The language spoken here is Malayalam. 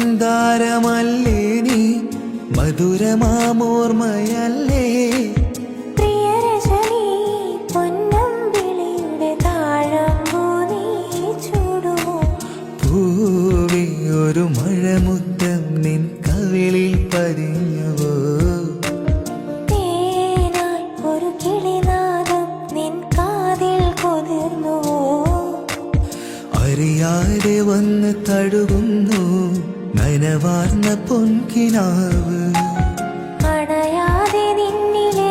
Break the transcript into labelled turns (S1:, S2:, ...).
S1: ഹൃദയമന്ദാരമല്ലേ നീ, മധുരമാമോർമ്മയല്ലേ
S2: പ്രിയരജനി പൊന്നമ്പിളിയുടെ താഴമ്പൂ നീ ചൂടുമോ?
S1: പൂവേ ഒരു മഴമുത്തം നിൻ കവിളിൽ പതിഞ്ഞുവോ?
S2: തേനായി ഒരു കിളിനാദം നിൻ കാതിൽ കുതിർന്നുവോ?
S1: അറിയാതെ വന്ന് തഴുകുന്നു നനവാർന്ന പൊൻകിനാവ്.
S2: അണയാതെ നിന്നിലെ